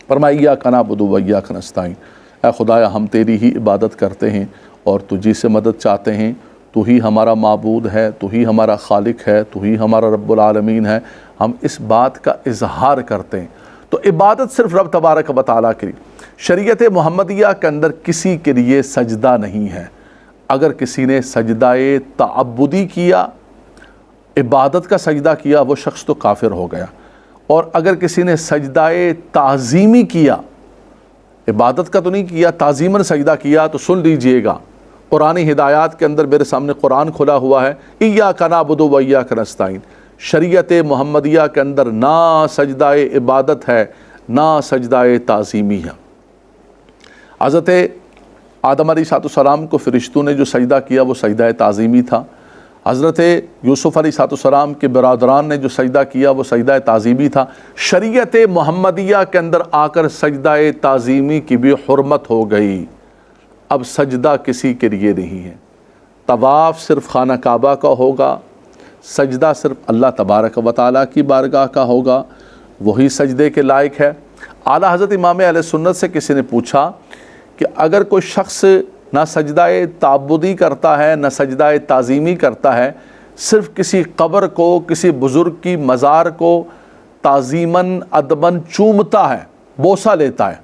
فرمایا ایاک نعبد و ایاک نستعین، اے خدایا ہم تیری ہی عبادت کرتے ہیں اور تجھی سے مدد چاہتے ہیں، تو ہی ہمارا معبود ہے، تو ہی ہمارا خالق ہے، تو ہی ہمارا رب العالمین ہے، ہم اس بات کا اظہار کرتے ہیں۔ تو عبادت صرف رب تبارک و تعالیٰ کے لیے۔ شریعت محمدیہ کے اندر کسی کے لیے سجدہ نہیں ہے۔ اگر کسی نے سجدہ تعبدی کیا، عبادت کا سجدہ کیا، وہ شخص تو کافر ہو گیا۔ اور اگر کسی نے سجدہ تعظیمی کیا، عبادت کا تو نہیں کیا، تعظیماً سجدہ کیا، تو سن لیجئے گا قرآنی ہدایات کے اندر میرے سامنے قرآن کھلا ہوا ہے، ایاک نعبد و ایاک نستعین۔ شریعت محمدیہ کے اندر نہ سجدہ عبادت ہے، نہ سجدہ تعظیمی ہے۔ حضرت آدم علیہ السلام کو فرشتوں نے جو سجدہ کیا وہ سجدہ تعظیمی تھا۔ حضرت یوسف علیہ السلام کے برادران نے جو سجدہ کیا وہ سجدہ تعظیمی تھا۔ شریعت محمدیہ کے اندر آ کر سجدہ تعظیمی کی بھی حرمت ہو گئی۔ اب سجدہ کسی کے لیے نہیں ہے، طواف صرف خانہ کعبہ کا ہوگا، سجدہ صرف اللہ تبارک و تعالیٰ کی بارگاہ کا ہوگا، وہی سجدے کے لائق ہے۔ اعلیٰ حضرت امام اہل سنت سے کسی نے پوچھا کہ اگر کوئی شخص نہ سجدہ تعبدی کرتا ہے نہ سجدہ تعظیمی کرتا ہے، صرف کسی قبر کو، کسی بزرگ کی مزار کو تعظیماً ادباً چومتا ہے، بوسہ لیتا ہے،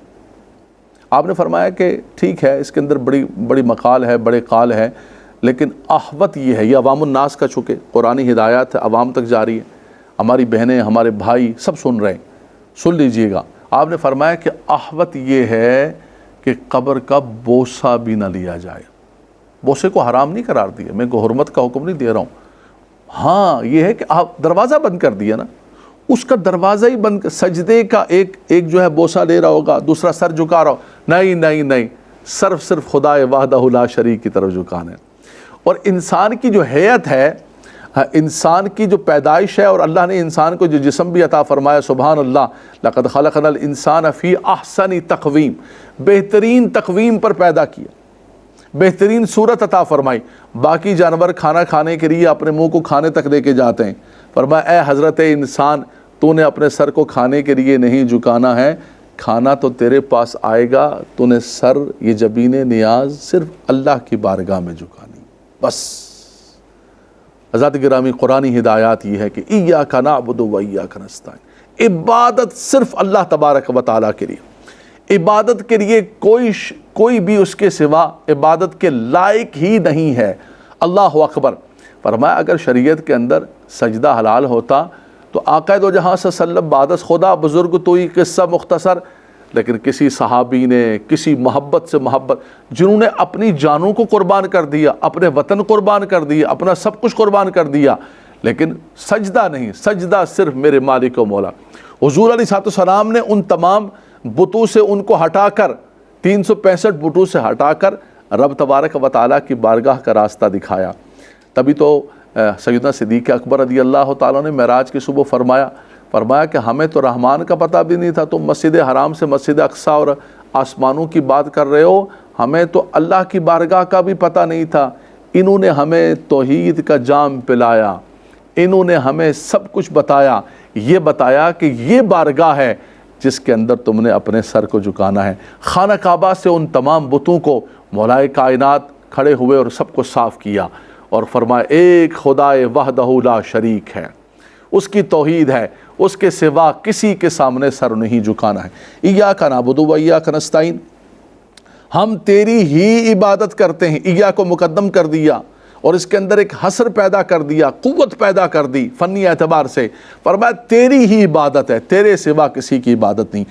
آپ نے فرمایا کہ ٹھیک ہے، اس کے اندر بڑی مقال ہے، بڑے قال ہے، لیکن احوط یہ ہے، یہ عوام الناس کا چونکہ قرآنی ہدایات ہے، عوام تک جاری ہے، ہماری بہنیں، ہمارے بھائی سب سن رہے ہیں، سن لیجئے گا۔ آپ نے فرمایا کہ احوط یہ ہے کہ قبر کا بوسہ بھی نہ لیا جائے۔ بوسے کو حرام نہیں قرار دیا، میں کو حرمت کا حکم نہیں دے رہا ہوں، ہاں یہ ہے کہ آپ دروازہ بند کر دیا نا، اس کا دروازہ ہی بند، سجدے کا ایک جو ہے بوسہ لے رہا ہوگا، دوسرا سر جھکا رہا ہو، نہیں، صرف خدا وحدہ لا شریک کی طرف جھکانا ہے۔ اور انسان کی جو حیت ہے، انسان کی جو پیدائش ہے، اور اللہ نے انسان کو جو جسم بھی عطا فرمایا، سبحان اللہ، لقد خلقنا الانسان فی احسن تقویم، بہترین تقویم پر پیدا کیا، بہترین صورت عطا فرمائی۔ باقی جانور کھانا کھانے کے لیے اپنے منہ کو کھانے تک لے کے جاتے ہیں، فرمایا اے حضرت انسان، تو نے اپنے سر کو کھانے کے لیے نہیں جھکانا ہے، کھانا تو تیرے پاس آئے گا، تو نے سر، یہ جبین نیاز صرف اللہ کی بارگاہ میں جھکانی، بس۔ حضرات گرامی، قرآنی ہدایات یہ ہے کہ ایاک نعبد و ایاک نستعین، عبادت صرف اللہ تبارک و تعالیٰ کے لیے، عبادت کے لیے کوئی بھی اس کے سوا عبادت کے لائق ہی نہیں ہے۔ اللہ اکبر۔ فرمایا اگر شریعت کے اندر سجدہ حلال ہوتا تو آقا دو جہاں صلی اللہ علیہ وسلم بعدس خدا بزرگ تو ہی قصہ مختصر، لیکن کسی صحابی نے کسی محبت سے محبت، جنہوں نے اپنی جانوں کو قربان کر دیا، اپنے وطن قربان کر دیا، اپنا سب کچھ قربان کر دیا، لیکن سجدہ نہیں، سجدہ صرف میرے مالک و مولا۔ حضور علیہ السلام نے ان تمام بتوں سے ان کو ہٹا کر، 365 بتوں سے ہٹا کر رب تبارک و تعالیٰ کی بارگاہ کا راستہ دکھایا۔ تبھی تو سیدنا صدیق اکبر رضی اللہ تعالیٰ نے معراج کی صبح فرمایا کہ ہمیں تو رحمان کا پتہ بھی نہیں تھا، تم مسجد حرام سے مسجد اقصیٰ اور آسمانوں کی بات کر رہے ہو، ہمیں تو اللہ کی بارگاہ کا بھی پتہ نہیں تھا۔ انہوں نے ہمیں توحید کا جام پلایا، انہوں نے ہمیں سب کچھ بتایا، یہ بتایا کہ یہ بارگاہ ہے جس کے اندر تم نے اپنے سر کو جھکانا ہے۔ خانہ کعبہ سے ان تمام بتوں کو مولا کائنات کھڑے ہوئے اور سب کو صاف کیا، اور فرمایا ایک خدا وحدہ لا شریک ہے، اس کی توحید ہے، اس کے سوا کسی کے سامنے سر نہیں جھکانا ہے۔ ایاک نعبد و ایاک نستعین، ہم تیری ہی عبادت کرتے ہیں، ایاک کو مقدم کر دیا اور اس کے اندر ایک حصر پیدا کر دیا، قوت پیدا کر دی فنی اعتبار سے، فرمایا تیری ہی عبادت ہے، تیرے سوا کسی کی عبادت نہیں۔